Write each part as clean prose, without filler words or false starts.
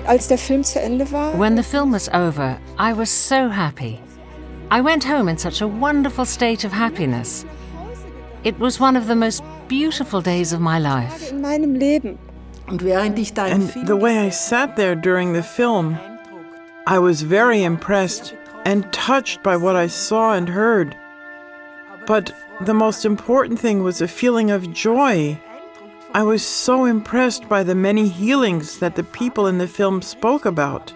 Als der Film zu Ende war, When the film was over, I was so happy. I went home in such a wonderful state of happiness. It was one of the most beautiful days of my life. in meinem Leben. Und während ich da And the way I sat there during the film, I was very impressed and touched by what I saw and heard. But the most important thing was a feeling of joy. I was so impressed by the many healings that the people in the film spoke about.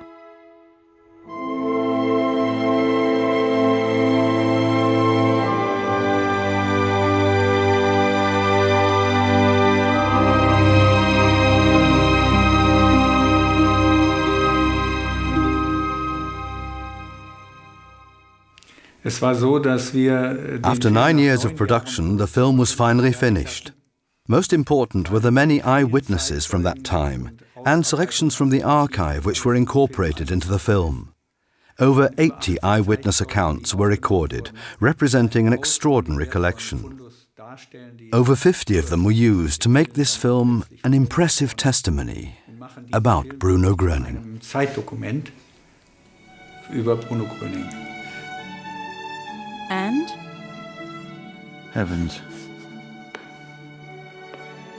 After 9 years of production, the film was finally finished. Most important were the many eyewitnesses from that time and selections from the archive which were incorporated into the film. Over 80 eyewitness accounts were recorded, representing an extraordinary collection. Over 50 of them were used to make this film an impressive testimony about Bruno Gröening. Zeitdokument über Bruno Gröening. And? Heavens.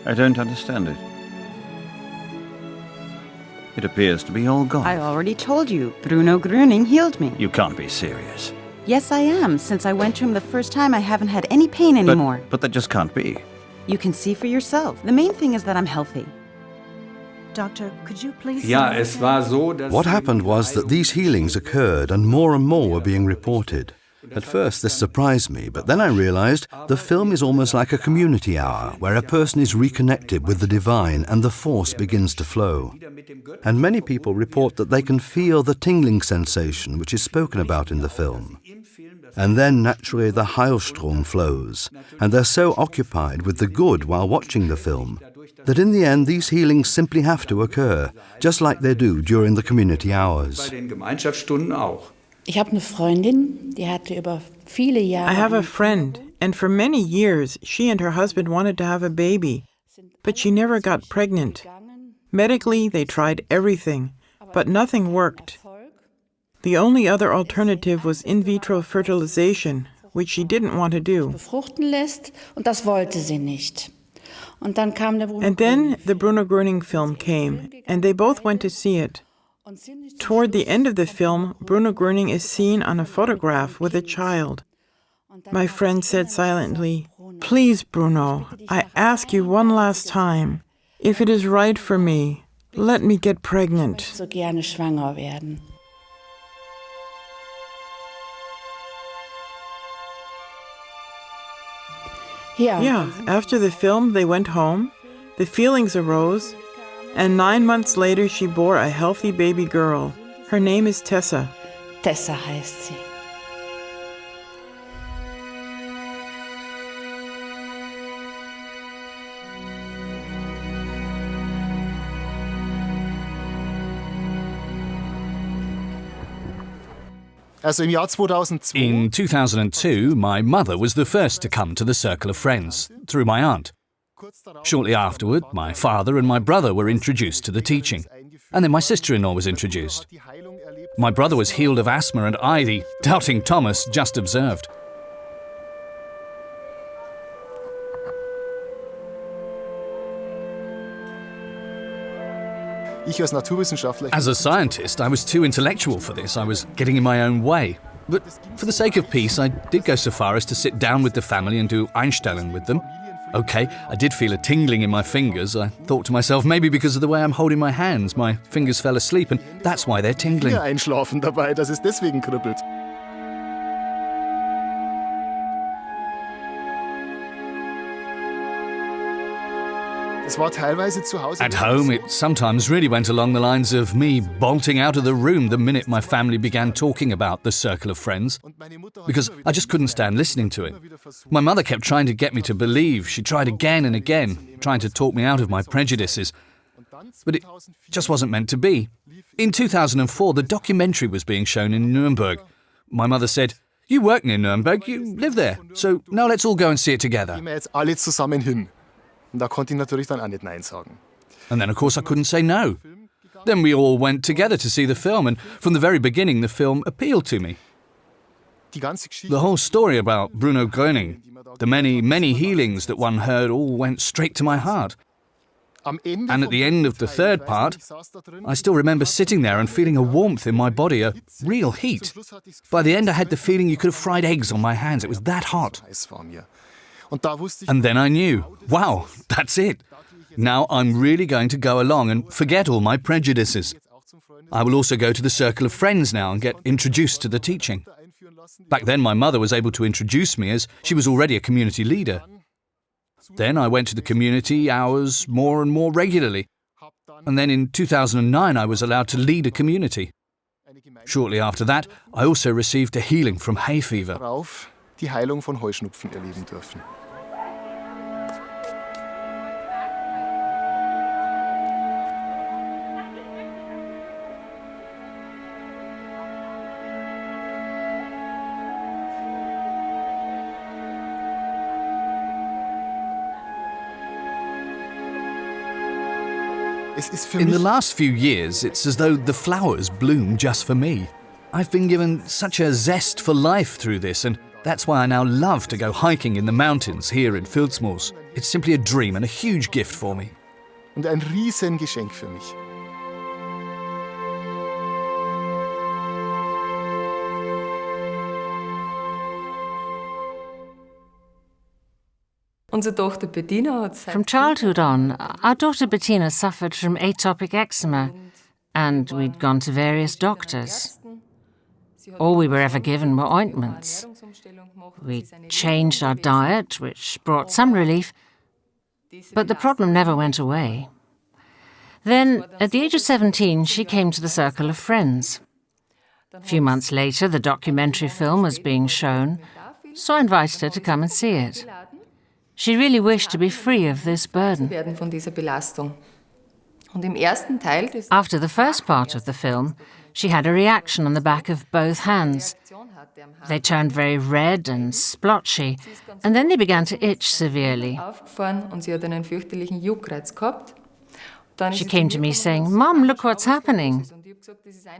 I don't understand it. It appears to be all gone. I already told you, Bruno Gröening healed me. You can't be serious. Yes, I am. Since I went to him the first time, I haven't had any pain anymore. But that just can't be. You can see for yourself. The main thing is that I'm healthy. Doctor, could you please... What happened was that these healings occurred and more were being reported. At first this surprised me, but then I realized the film is almost like a community hour where a person is reconnected with the divine and the force begins to flow. And many people report that they can feel the tingling sensation which is spoken about in the film. And then naturally the Heilstrom flows, and they're so occupied with the good while watching the film that in the end these healings simply have to occur, just like they do during the community hours. Ich habe eine Freundin, die hatte über viele Jahre... I have a friend, and for many years she and her husband wanted to have a baby, but she never got pregnant. Medically, they tried everything, but nothing worked. The only other alternative was in vitro fertilization, which she didn't want to do. befruchten lässt, und das wollte sie nicht. Und dann kam der Bruno And then the Bruno Gröening film came, and they both went to see it. Toward the end of the film, Bruno Gröening is seen on a photograph with a child. My friend said silently, "Please, Bruno, I ask you one last time, if it is right for me, let me get pregnant." so gerne schwanger werden. Yeah, after the film, they went home, the feelings arose, and 9 months later she bore a healthy baby girl. Her name is Tessa. Tessa heißt sie. In 2002, my mother was the first to come to the Circle of Friends, through my aunt. Shortly afterward, my father and my brother were introduced to the teaching, and then my sister-in-law was introduced. My brother was healed of asthma, and I, the doubting Thomas, just observed. As a scientist, I was too intellectual for this. I was getting in my own way. But for the sake of peace, I did go so far as to sit down with the family and do Einstellen with them. Okay, I did feel a tingling in my fingers. I thought to myself, maybe because of the way I'm holding my hands, my fingers fell asleep, and that's why they're tingling. Einschlafen dabei, dass es deswegen kribbelt. At home, it sometimes really went along the lines of me bolting out of the room the minute my family began talking about the Circle of Friends, because I just couldn't stand listening to it. My mother kept trying to get me to believe. She tried again and again, trying to talk me out of my prejudices. But it just wasn't meant to be. In 2004, the documentary was being shown in Nuremberg. My mother said, You work near Nuremberg, you live there, so now let's all go and see it together. Gehen wir jetzt alle zusammen hin. Und da konnte ich natürlich dann auch nicht Nein sagen. And then, of course, I couldn't say no. Then we all went together to see the film, and from the very beginning, the film appealed to me. The whole story about Bruno Gröening, the many, many healings that one heard, all went straight to my heart. And at the end of the third part, I still remember sitting there and feeling a warmth in my body, a real heat. By the end, I had the feeling you could have fried eggs on my hands. It was that hot. And then I knew, wow, that's it. Now I'm really going to go along and forget all my prejudices. I will also go to the circle of friends now and get introduced to the teaching. Back then, my mother was able to introduce me as she was already a community leader. Then I went to the community hours more and more regularly. And then in 2009, I was allowed to lead a community. Shortly after that, I also received a healing from hay fever. Die Heilung von Heuschnupfen erleben dürfen. In the last few years, it's as though the flowers bloom just for me. I've been given such a zest for life through this, and that's why I now love to go hiking in the mountains here in Filzmoos. It's simply a dream and a huge gift for me. Und ein Riesengeschenk für mich. From childhood on, our daughter Bettina suffered from atopic eczema, and we'd gone to various doctors. All we were ever given were ointments. We changed our diet, which brought some relief, but the problem never went away. Then, at the age of 17, she came to the circle of friends. A few months later, the documentary film was being shown, so I invited her to come and see it. She really wished to be free of this burden. After the first part of the film, she had a reaction on the back of both hands. They turned very red and splotchy, and then they began to itch severely. She came to me saying, "Mom, look what's happening."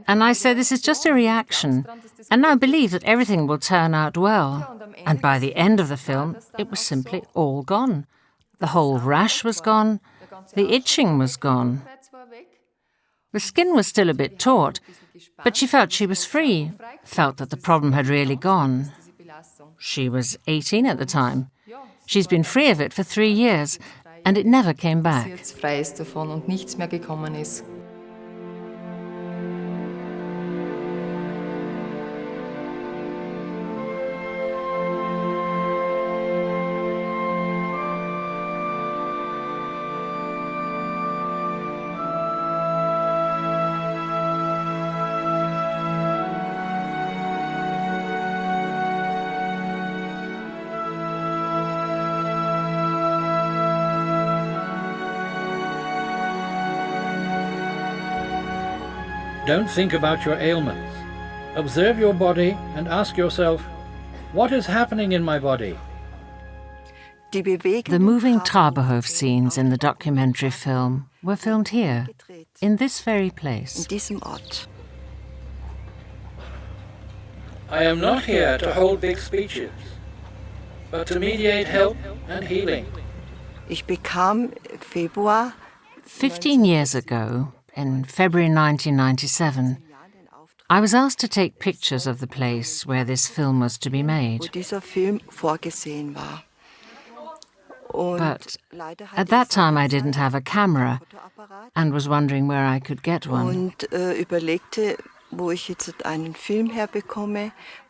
And I said, "This is just a reaction, and now believe that everything will turn out well." And by the end of the film, it was simply all gone. The whole rash was gone, the itching was gone. The skin was still a bit taut, but she felt she was free, felt that the problem had really gone. She was 18 at the time. She's been free of it for 3 years, and it never came back. Don't think about your ailments. Observe your body and ask yourself, what is happening in my body? The moving Traberhof scenes in the documentary film were filmed here, in this very place. I am not here to hold big speeches, but to mediate help and healing. 15 years ago, in February 1997, I was asked to take pictures of the place where this film was to be made. But at that time I didn't have a camera and was wondering where I could get one.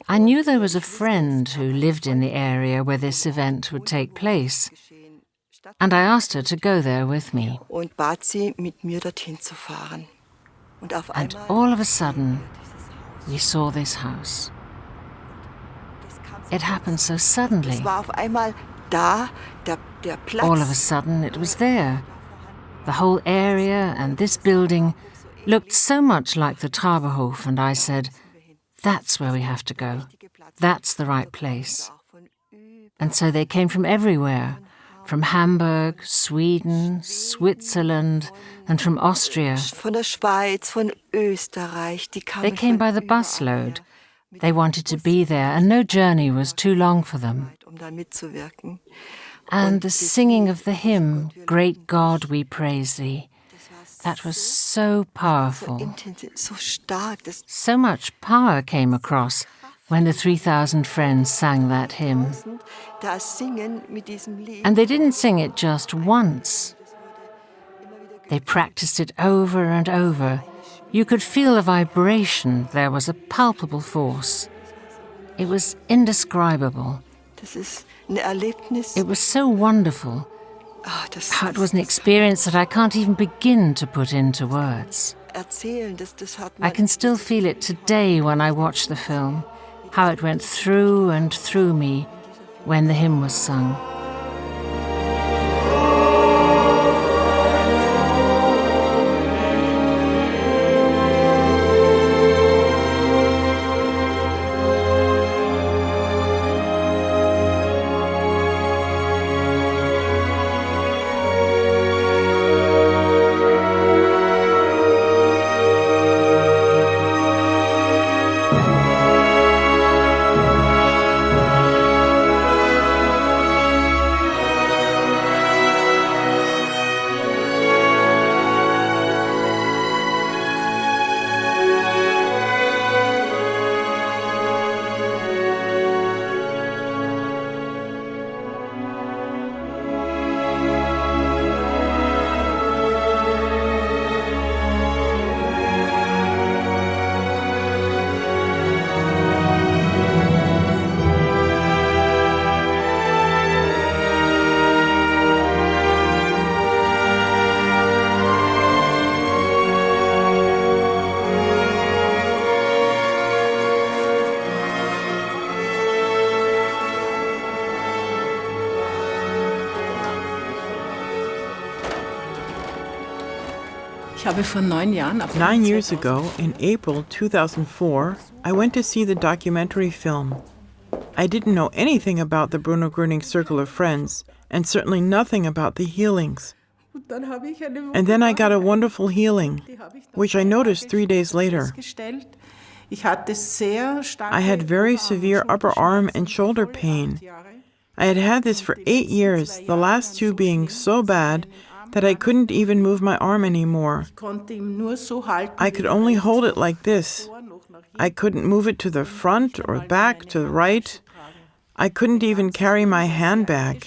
I knew there was a friend who lived in the area where this event would take place, and I asked her to go there with me. And all of a sudden, we saw this house. It happened so suddenly. All of a sudden, it was there. The whole area and this building looked so much like the Traberhof, and I said, "That's where we have to go. that's the right place. And so they came from everywhere, from Hamburg, Sweden, Switzerland, and from Austria. They came by the busload. They wanted to be there, and no journey was too long for them. And the singing of the hymn, Great God, we praise thee, that was so powerful. So much power came across when the 3,000 friends sang that hymn. And they didn't sing it just once. They practiced it over and over. You could feel the vibration. There was a palpable force. It was indescribable. It was so wonderful. It was an experience that I can't even begin to put into words. I can still feel it today when I watch the film, how it went through and through me when the hymn was sung. Ich habe vor 9 Jahren, 9 years ago, in April 2004, I went to see the documentary film. I didn't know anything about the Bruno Gröening Circle of Friends, and certainly nothing about the healings. And then I got a wonderful healing, which I noticed 3 days later. I had very severe upper arm and shoulder pain. I had had this for 8 years, the last 2 being so bad that I couldn't even move my arm anymore. I could only hold it like this. I couldn't move it to the front or back, to the right. I couldn't even carry my handbag.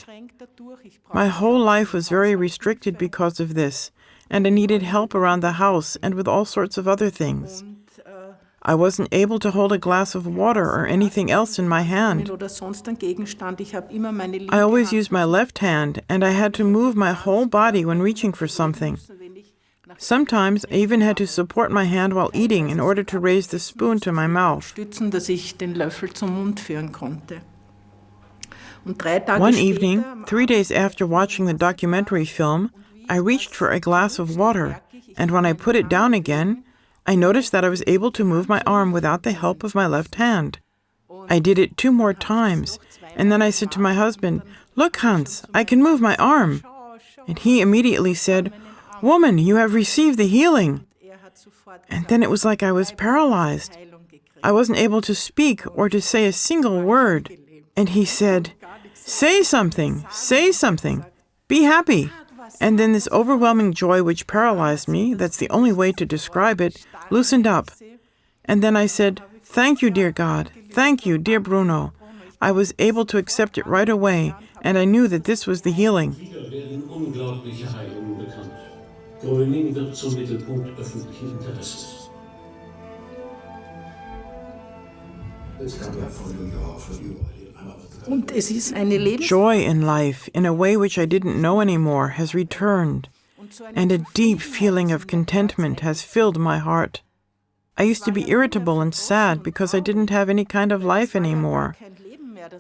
My whole life was very restricted because of this, and I needed help around the house and with all sorts of other things. I wasn't able to hold a glass of water or anything else in my hand. I always used my left hand, and I had to move my whole body when reaching for something. Sometimes I even had to support my hand while eating in order to raise the spoon to my mouth. One evening, 3 days after watching the documentary film, I reached for a glass of water, and when I put it down again, I noticed that I was able to move my arm without the help of my left hand. I did it 2 more times, and then I said to my husband, "Look, Hans, I can move my arm." And he immediately said, "Woman, you have received the healing." And then it was like I was paralyzed. I wasn't able to speak or to say a single word. And he said, say something, be happy." And then this overwhelming joy which paralyzed me, that's the only way to describe it, loosened up. And then I said, "Thank you, dear God. Thank you, dear Bruno." I was able to accept it right away, and I knew that this was the healing. Gröening wird zum Mittelpunkt öffentlichen Interesses. Joy in life, in a way which I didn't know anymore, has returned, and a deep feeling of contentment has filled my heart. I used to be irritable and sad because I didn't have any kind of life anymore.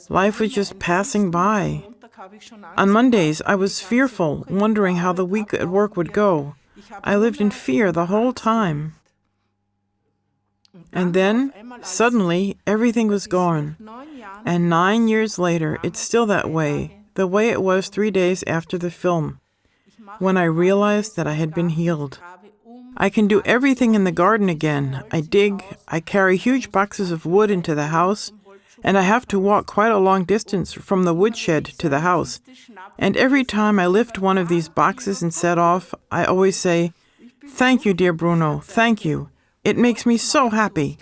Life was just passing by. On Mondays, I was fearful, wondering how the week at work would go. I lived in fear the whole time. And then, suddenly, everything was gone. And 9 years later, it's still that way it was 3 days after the film, when I realized that I had been healed. I can do everything in the garden again. I dig, I carry huge boxes of wood into the house, and I have to walk quite a long distance from the woodshed to the house. And every time I lift one of these boxes and set off, I always say, "Thank you, dear Bruno, thank you. It makes me so happy."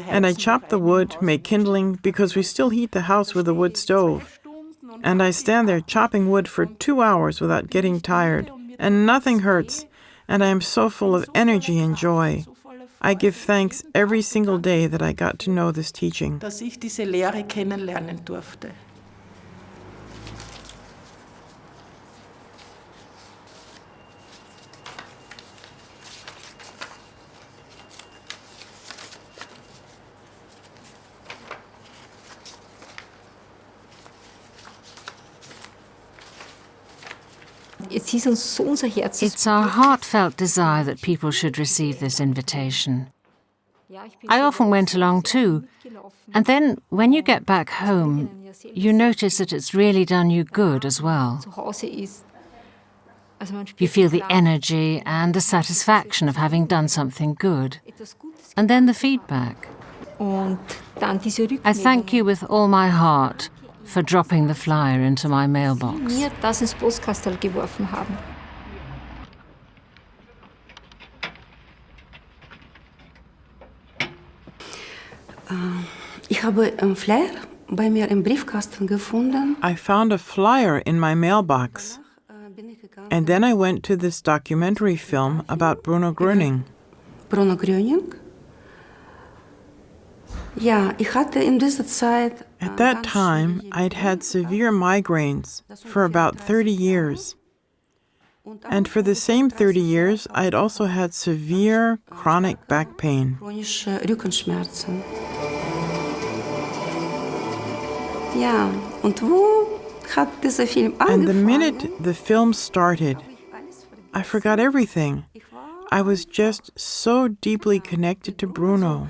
And I chop the wood, make kindling, because we still heat the house with a wood stove. And I stand there chopping wood for 2 hours without getting tired, and nothing hurts, and I am so full of energy and joy. I give thanks every single day that I got to know this teaching. Dass ich diese Lehre kennenlernen durfte. It's our heartfelt desire that people should receive this invitation. I often went along too, and then when you get back home, you notice that it's really done you good as well. You feel the energy and the satisfaction of having done something good, and then the feedback. I thank you with all my heart for dropping the flyer into my mailbox. I found a flyer in my mailbox. And then I went to this documentary film about Bruno Gröening. Bruno Gröening? At that time, I'd had severe migraines for about 30 years. And for the same 30 years, I'd also had severe chronic back pain. And the minute the film started, I forgot everything. I was just so deeply connected to Bruno.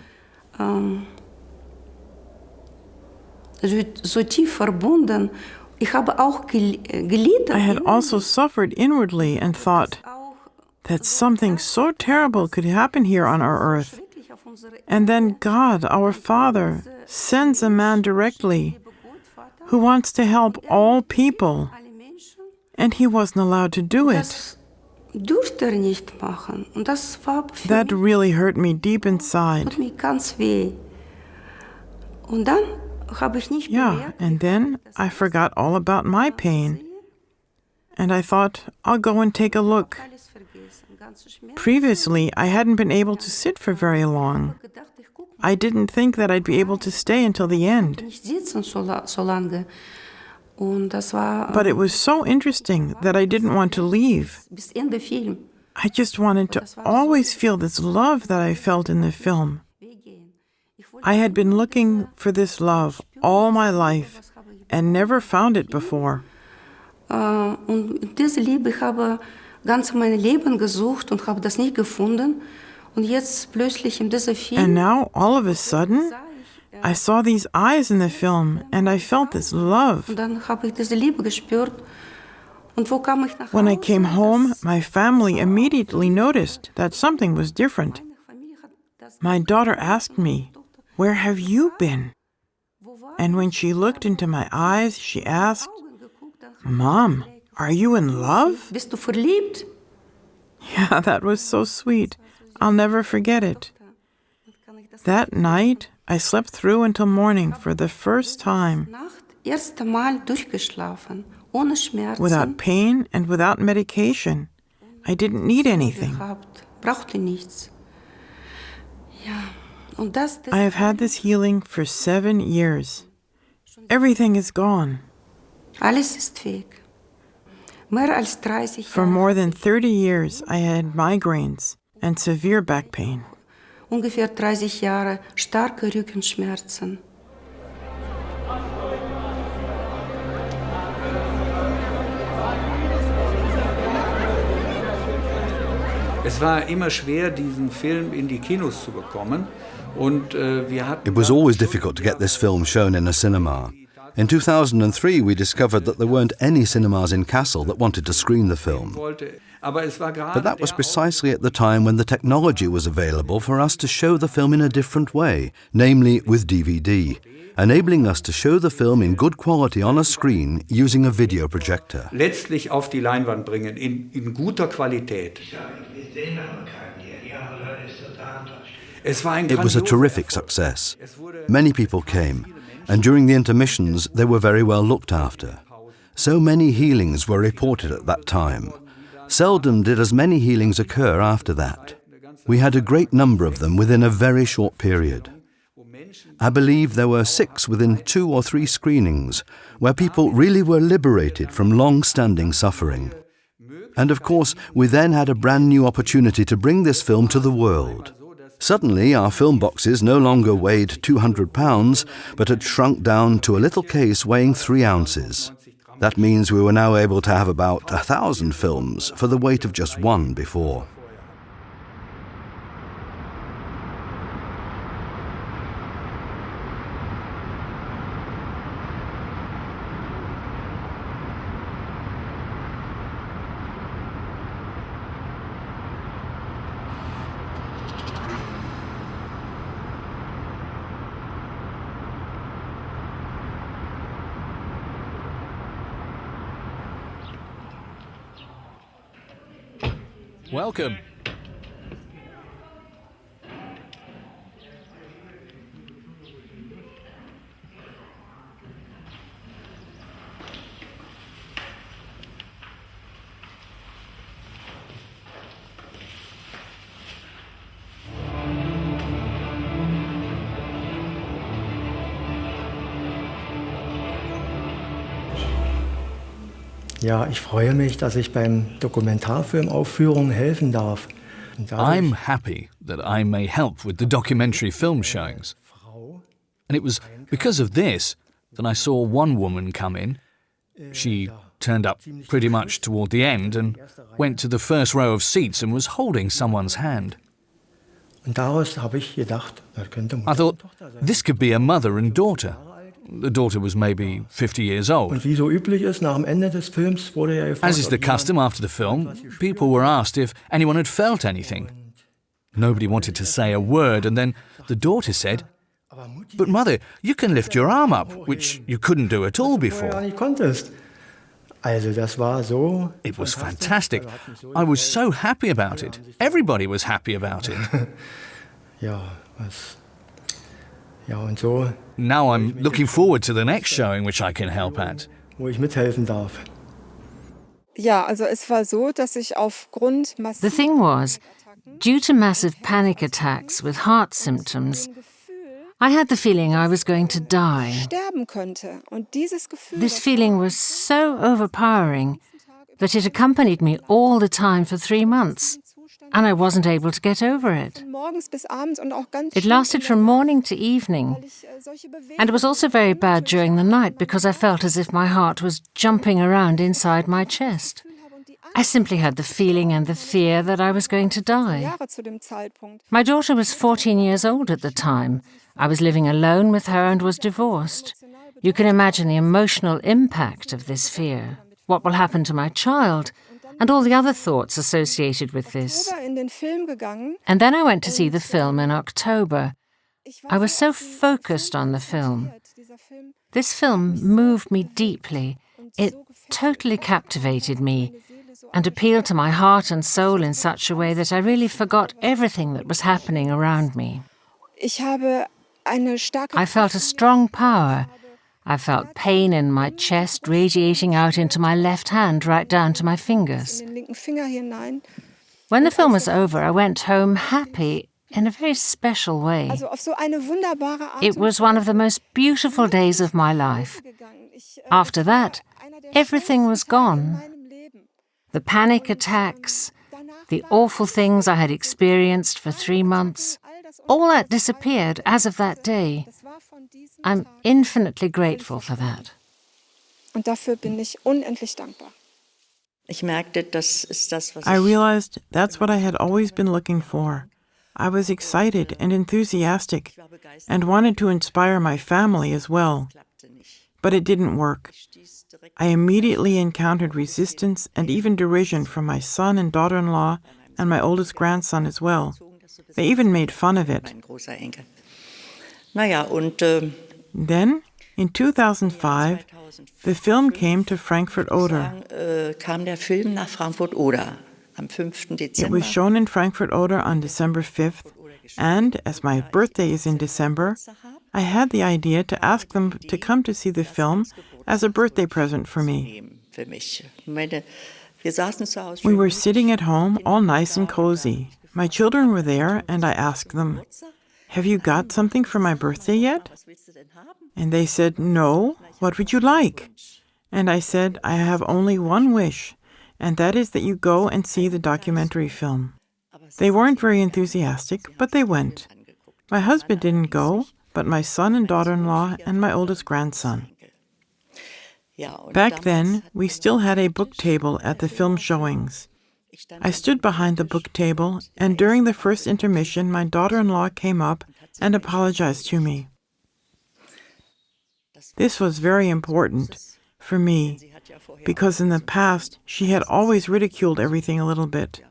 I had also suffered inwardly and thought that something so terrible could happen here on our earth. And then God, our Father, sends a man directly who wants to help all people. And he wasn't allowed to do it. That really hurt me deep inside. Yeah, and then I forgot all about my pain. And I thought, I'll go and take a look. Previously, I hadn't been able to sit for very long. I didn't think that I'd be able to stay until the end. But it was so interesting that I didn't want to leave. I just wanted to always feel this love that I felt in the film. I had been looking for this love all my life and never found it before. Und diese Liebe ich habe ganz mein Leben gesucht und habe das nicht gefunden. Und jetzt plötzlich in diesem Film. And now, all of a sudden, I saw these eyes in the film and I felt this love. Und dann habe ich diese Liebe gespürt. Und wo kam ich nach Hause? When I came home, my family immediately noticed that something was different. My daughter asked me, "Where have you been?" And when she looked into my eyes, she asked, "Mom, are you in love?" Bist du verliebt? Yeah, that was so sweet. I'll never forget it. That night, I slept through until morning for the first time. Erste Mal durchgeschlafen, ohne Schmerzen. Without pain and without medication. I didn't need anything. Brauchte nichts. Ja. I have had this healing for 7 years. Everything is gone. Alles ist weg. Mehr als 30 For more than 30 years, I had migraines and severe back pain. Ungefähr 30 Jahre starke Rückenschmerzen. Es war immer schwer, diesen Film in die Kinos zu bekommen. It was always difficult to get this film shown in a cinema. In 2003, we discovered that there weren't any cinemas in Kassel that wanted to screen the film. But that was precisely at the time when the technology was available for us to show the film in a different way, namely with DVD, enabling us to show the film in good quality on a screen using a video projector. Letztlich auf die Leinwand bringen, in guter Qualität. It was a terrific success. Many people came, and during the intermissions they were very well looked after. So many healings were reported at that time. Seldom did as many healings occur after that. We had a great number of them within a very short period. I believe there were 6 within 2 or 3 screenings, where people really were liberated from long-standing suffering. And of course, we then had a brand new opportunity to bring this film to the world. Suddenly, our film boxes no longer weighed 200 pounds, but had shrunk down to a little case weighing 3 ounces. That means we were now able to have about 1,000 films for the weight of just one before. Welcome. Ja, ich freue mich, dass ich beim Dokumentarfilmaufführung helfen darf. I'm happy that I may help with the documentary film showings. And it was because of this that I saw one woman come in. She turned up pretty much toward the end and went to the first row of seats and was holding someone's hand. I thought, this could be a mother and daughter. The daughter was maybe 50 years old. As is the custom after the film, people were asked if anyone had felt anything. Nobody wanted to say a word, and then the daughter said, "But mother, you can lift your arm up, which you couldn't do at all before." It was fantastic. I was so happy about it. Everybody was happy about it. Now I'm looking forward to the next showing which I can help at. The thing was, due to massive panic attacks with heart symptoms, I had the feeling I was going to die. This feeling was so overpowering that it accompanied me all the time for 3 months, and I wasn't able to get over it. It lasted from morning to evening, and it was also very bad during the night because I felt as if my heart was jumping around inside my chest. I simply had the feeling and the fear that I was going to die. My daughter was 14 years old at the time. I was living alone with her and was divorced. You can imagine the emotional impact of this fear. What will happen to my child? And all the other thoughts associated with this. And then I went to see the film in October. I was so focused on the film. This film moved me deeply. It totally captivated me and appealed to my heart and soul in such a way that I really forgot everything that was happening around me. I felt a strong power. I felt pain in my chest radiating out into my left hand right down to my fingers. When the film was over, I went home happy in a very special way. It was one of the most beautiful days of my life. After that, everything was gone. The panic attacks, the awful things I had experienced for 3 months, all that disappeared as of that day. I'm infinitely grateful for that. Und dafür bin ich unendlich dankbar. I realized that's what I had always been looking for. I was excited and enthusiastic and wanted to inspire my family as well. But it didn't work. I immediately encountered resistance and even derision from my son and daughter-in-law and my oldest grandson as well. They even made fun of it. Then, in 2005, the film came to Frankfurt-Oder. It was shown in Frankfurt-Oder on December 5th, and as my birthday is in December, I had the idea to ask them to come to see the film as a birthday present for me. We were sitting at home, all nice and cozy. My children were there, and I asked them, "Have you got something for my birthday yet?" And they said, "No, what would you like?" And I said, "I have only one wish, and that is that you go and see the documentary film." They weren't very enthusiastic, but they went. My husband didn't go, but my son and daughter-in-law and my oldest grandson. Back then, we still had a book table at the film showings. I stood behind the book table, and during the first intermission, my daughter-in-law came up and apologized to me. This was very important for me, because in the past, she had always ridiculed everything a little bit.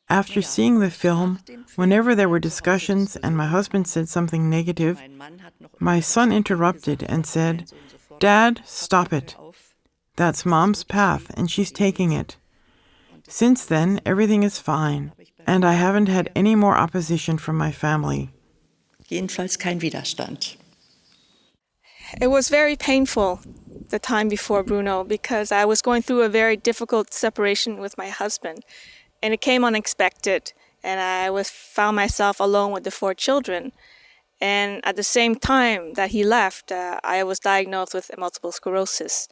After seeing the film, whenever there were discussions and my husband said something negative, my son interrupted and said, "Dad, stop it. That's Mom's path, and she's taking it." Since then, everything is fine, and I haven't had any more opposition from my family. Jedenfalls kein Widerstand. It was very painful, the time before Bruno, because I was going through a very difficult separation with my husband, and it came unexpected, and I found myself alone with the 4 children. And at the same time that he left, I was diagnosed with multiple sclerosis.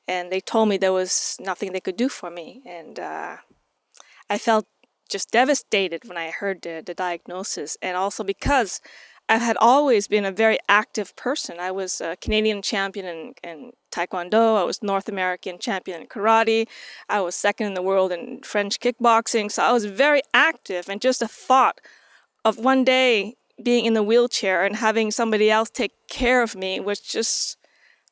And they told me there was nothing they could do for me. And I felt just devastated when I heard the diagnosis. And also because I had always been a very active person. I was a Canadian champion in Taekwondo. I was North American champion in karate. I was second in the world in French kickboxing. So I was very active. And just the thought of one day being in the wheelchair and having somebody else take care of me was just,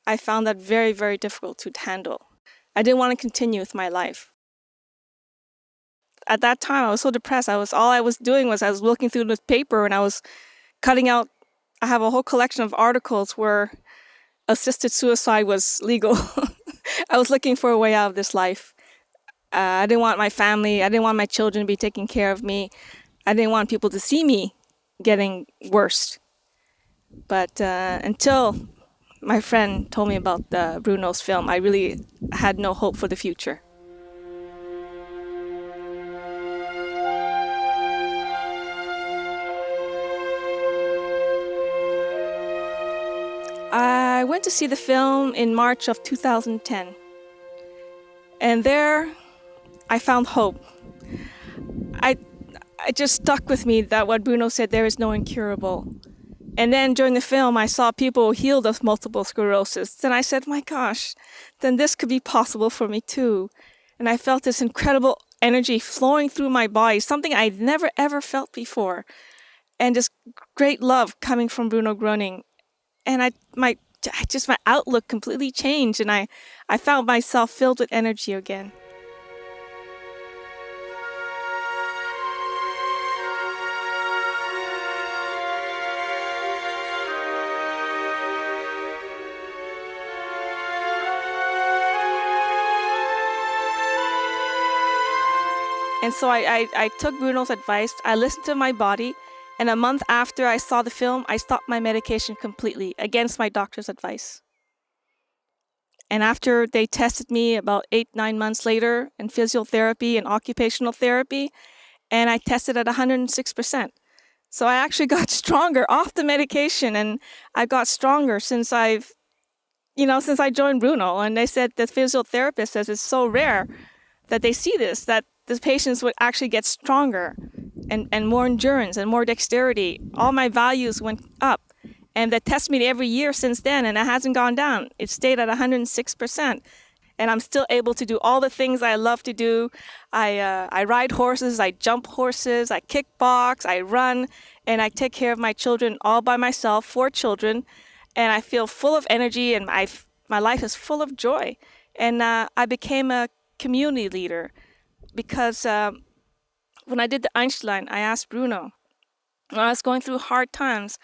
I found that very, very difficult to handle. I didn't want to continue with my life. At that time, I was so depressed. All I was doing was I was looking through the paper and I was cutting out. I have a whole collection of articles where assisted suicide was legal. I was looking for a way out of this life. I didn't want my family, I didn't want my children to be taking care of me. I didn't want people to see me getting worse. But until my friend told me about Bruno's film, I really had no hope for the future. I went to see the film in March of 2010. And there, I found hope. It just stuck with me that what Bruno said, there is no incurable. And then during the film, I saw people healed of multiple sclerosis. Then I said, my gosh, then this could be possible for me too. And I felt this incredible energy flowing through my body, something I'd never ever felt before. And this great love coming from Bruno Groening. And my outlook completely changed, and I found myself filled with energy again. And so I took Bruno's advice. I listened to my body. And a month after I saw the film, I stopped my medication completely against my doctor's advice. And after they tested me about 8-9 months later in physiotherapy and occupational therapy, and I tested at 106%. So I actually got stronger off the medication, and I got stronger since I joined Bruno. And they said the physiotherapist says it's so rare that they see this, that the patients would actually get stronger and more endurance and more dexterity. All my values went up. And they test me every year since then, and it hasn't gone down. It stayed at 106%. and I'm still able to do all the things I love to do. I ride horses, I jump horses, I kickbox, I run, and I take care of my children all by myself, 4 children, and I feel full of energy, and my life is full of joy. And I became a community leader because when I did the Einstein, I asked Bruno, when I was going through hard times,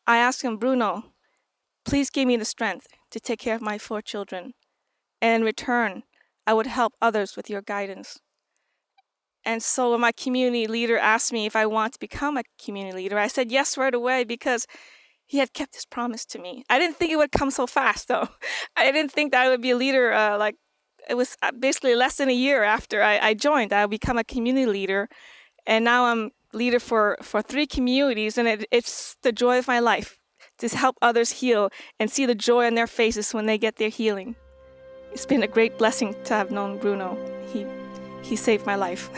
I asked him, Bruno, please give me the strength to take care of my 4 children. And in return, I would help others with your guidance. And so when my community leader asked me if I want to become a community leader, I said yes right away because he had kept his promise to me. I didn't think it would come so fast, though. I didn't think that I would be a leader. It was basically less than a year after I joined. I would become a community leader. And now I'm leader for 3 communities, and it's the joy of my life to help others heal and see the joy on their faces when they get their healing. It's been a great blessing to have known Bruno. He saved my life.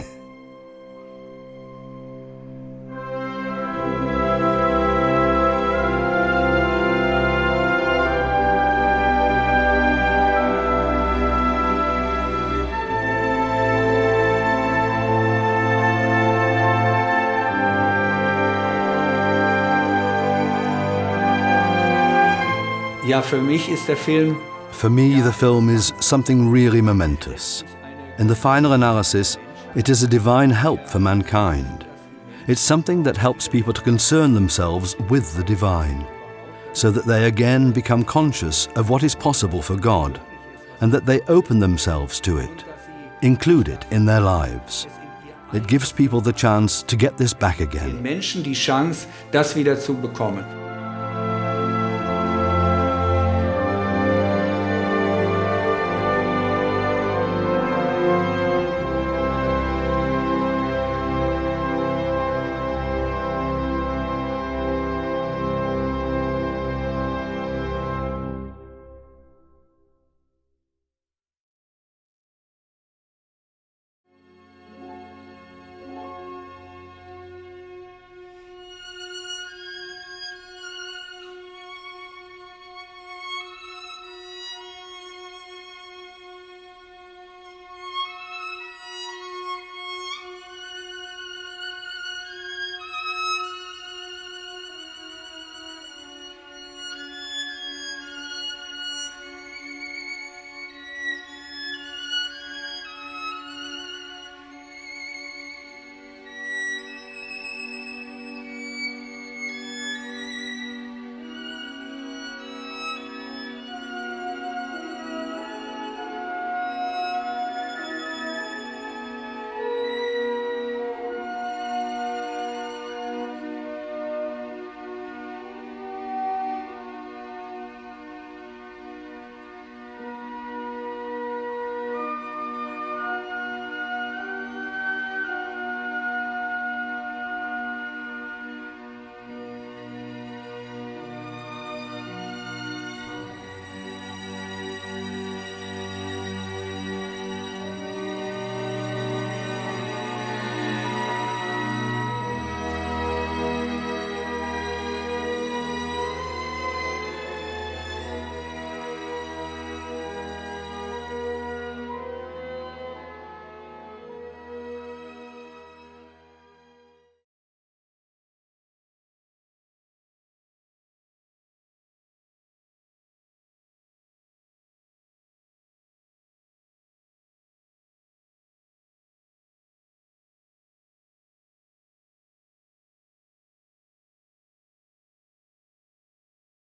Ja, für mich ist der Film. For me, the film is something really momentous. In the final analysis, it is a divine help for mankind. It's something that helps people to concern themselves with the divine, so that they again become conscious of what is possible for God, and that they open themselves to it, include it in their lives. It gives people the chance to get this back again. Den Menschen die Chance, das wieder zu bekommen.